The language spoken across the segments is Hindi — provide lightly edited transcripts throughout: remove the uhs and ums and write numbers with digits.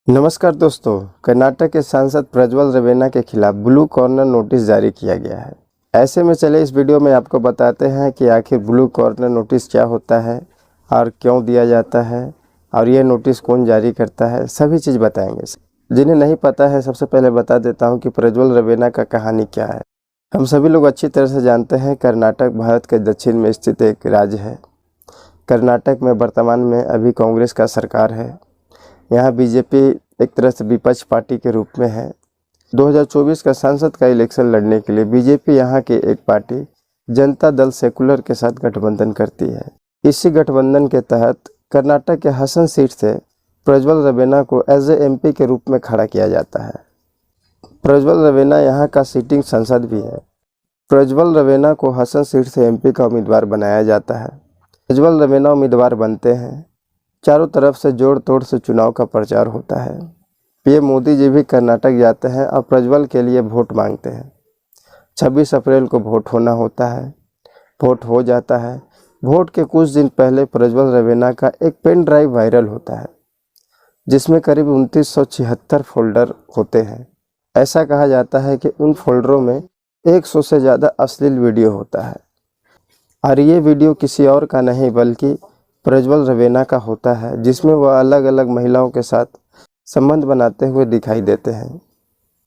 नमस्कार दोस्तों, कर्नाटक के सांसद प्रज्वल रवेना के खिलाफ ब्लू कॉर्नर नोटिस जारी किया गया है। ऐसे में चले इस वीडियो में आपको बताते हैं कि आखिर ब्लू कॉर्नर नोटिस क्या होता है और क्यों दिया जाता है और ये नोटिस कौन जारी करता है, सभी चीज़ बताएंगे। जिन्हें नहीं पता है सबसे पहले बता देता हूँ कि प्रज्वल रवेना का कहानी क्या है। हम सभी लोग अच्छी तरह से जानते हैं कर्नाटक भारत के दक्षिण में स्थित एक राज्य है। कर्नाटक में वर्तमान में अभी कांग्रेस का सरकार है। यहाँ बीजेपी एक तरह से विपक्ष पार्टी के रूप में है। 2024 का सांसद का इलेक्शन लड़ने के लिए बीजेपी यहाँ की एक पार्टी जनता दल सेकुलर के साथ गठबंधन करती है। इसी गठबंधन के तहत कर्नाटक के हसन सीट से प्रज्वल रवेना को एज ए एमपी के रूप में खड़ा किया जाता है। प्रज्वल रवेना यहाँ का सिटिंग सांसद भी है। प्रज्वल रवेना को हसन सीट से एमपी का उम्मीदवार बनाया जाता है। प्रज्वल रवेना उम्मीदवार बनते हैं। चारों तरफ से जोड़ तोड़ से चुनाव का प्रचार होता है। पीएम मोदी जी भी कर्नाटक जाते हैं और प्रज्वल के लिए वोट मांगते हैं। 26 अप्रैल को वोट होना होता है। वोट हो जाता है। वोट के कुछ दिन पहले प्रज्वल रवेना का एक पेन ड्राइव वायरल होता है जिसमें करीब 2976 फोल्डर होते हैं। ऐसा कहा जाता है कि उन फोल्डरों में 100 से ज़्यादा अश्लील वीडियो होता है और ये वीडियो किसी और का नहीं बल्कि प्रज्वल रवेना का होता है, जिसमें वह अलग अलग महिलाओं के साथ संबंध बनाते हुए दिखाई देते हैं।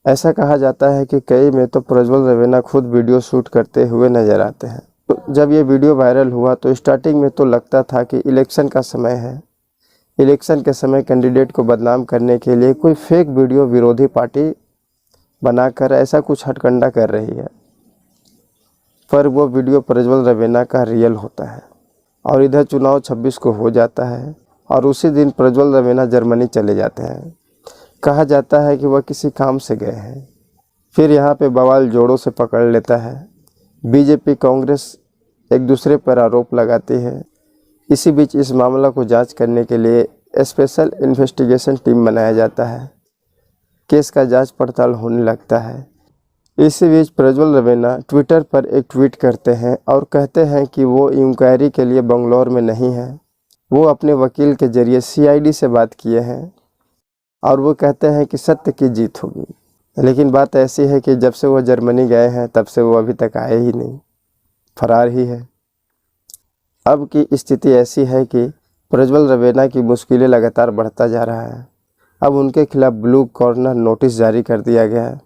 ऐसा कहा जाता है कि कई में तो प्रज्वल रवेना खुद वीडियो शूट करते हुए नजर आते हैं। तो जब ये वीडियो वायरल हुआ तो स्टार्टिंग में तो लगता था कि इलेक्शन का समय है। इलेक्शन के समय कैंडिडेट को बदनाम करने के लिए कोई फेक वीडियो विरोधी पार्टी बनाकर ऐसा कुछ हथकंडा कर रही है, पर वो वीडियो प्रज्वल रवेना का रियल होता है। और इधर चुनाव 26 को हो जाता है और उसी दिन प्रज्वल रवेना जर्मनी चले जाते हैं। कहा जाता है कि वह किसी काम से गए हैं। फिर यहाँ पे बवाल जोरों से पकड़ लेता है। बीजेपी कांग्रेस एक दूसरे पर आरोप लगाती है। इसी बीच इस मामला को जांच करने के लिए स्पेशल इन्वेस्टिगेशन टीम बनाया जाता है। केस का जांच पड़ताल होने लगता है। इसी बीच प्रज्वल रवेना ट्विटर पर एक ट्वीट करते हैं और कहते हैं कि वो इंक्वायरी के लिए बंगलौर में नहीं है। वो अपने वकील के जरिए सीआईडी से बात किए हैं और वो कहते हैं कि सत्य की जीत होगी। लेकिन बात ऐसी है कि जब से वो जर्मनी गए हैं तब से वो अभी तक आए ही नहीं, फरार ही है। अब की स्थिति ऐसी है कि प्रज्वल रवेना की मुश्किलें लगातार बढ़ता जा रहा है। अब उनके खिलाफ ब्लू कॉर्नर नोटिस जारी कर दिया गया है।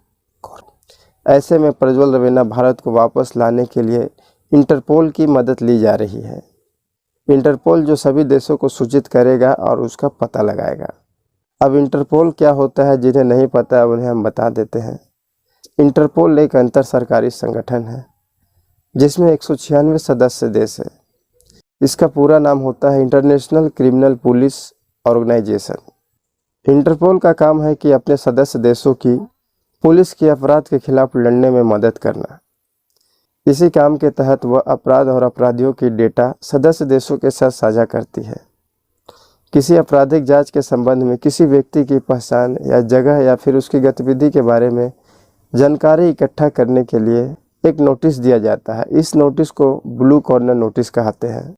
ऐसे में प्रज्वल रवेना भारत को वापस लाने के लिए इंटरपोल की मदद ली जा रही है। इंटरपोल जो सभी देशों को सूचित करेगा और उसका पता लगाएगा। अब इंटरपोल क्या होता है, जिन्हें नहीं पता है उन्हें हम बता देते हैं। इंटरपोल एक अंतर सरकारी संगठन है जिसमें 196 सदस्य देश है। इसका पूरा नाम होता है international criminal police organisation. Interpol का काम है कि अपने सदस्य देशों की पुलिस के अपराध के खिलाफ लड़ने में मदद करना। इसी काम के तहत वह अपराध और अपराधियों की डेटा सदस्य देशों के साथ साझा करती है। किसी आपराधिक जांच के संबंध में किसी व्यक्ति की पहचान या जगह या फिर उसकी गतिविधि के बारे में जानकारी इकट्ठा करने के लिए एक नोटिस दिया जाता है। इस नोटिस को ब्लू कॉर्नर नोटिस कहते हैं।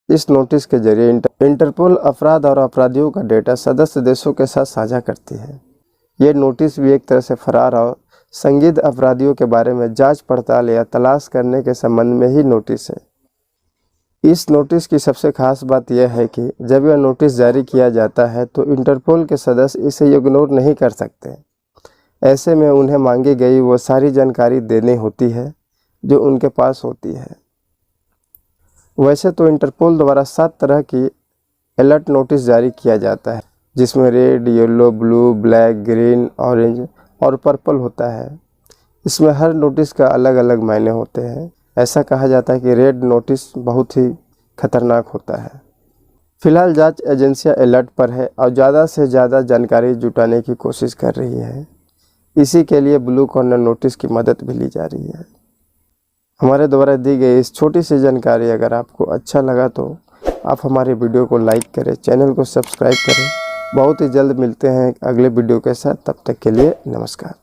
इस नोटिस के जरिए इंटरपोल अपराध और अपराधियों का डेटा सदस्य देशों के साथ साझा करती है। ये नोटिस भी एक तरह से फरार और संदिग्ध अपराधियों के बारे में जांच पड़ताल या तलाश करने के संबंध में ही नोटिस है। इस नोटिस की सबसे खास बात यह है कि जब यह नोटिस जारी किया जाता है तो इंटरपोल के सदस्य इसे इग्नोर नहीं कर सकते। ऐसे में उन्हें मांगी गई वो सारी जानकारी देनी होती है जो उनके पास होती है। वैसे तो इंटरपोल द्वारा 7 तरह की अलर्ट नोटिस जारी किया जाता है, जिसमें red, yellow, blue, black, green, orange और पर्पल होता है। इसमें हर नोटिस का अलग अलग मायने होते हैं। ऐसा कहा जाता है कि रेड नोटिस बहुत ही खतरनाक होता है। फिलहाल जांच एजेंसियां अलर्ट पर है और ज़्यादा से ज़्यादा जानकारी जुटाने की कोशिश कर रही है। इसी के लिए ब्लू कॉर्नर नोटिस की मदद भी ली जा रही है। हमारे द्वारा दी गई इस छोटी सी जानकारी अगर आपको अच्छा लगा तो आप हमारे वीडियो को लाइक करें, चैनल को सब्सक्राइब करें। बहुत ही जल्द मिलते हैं अगले वीडियो के साथ। तब तक के लिए नमस्कार।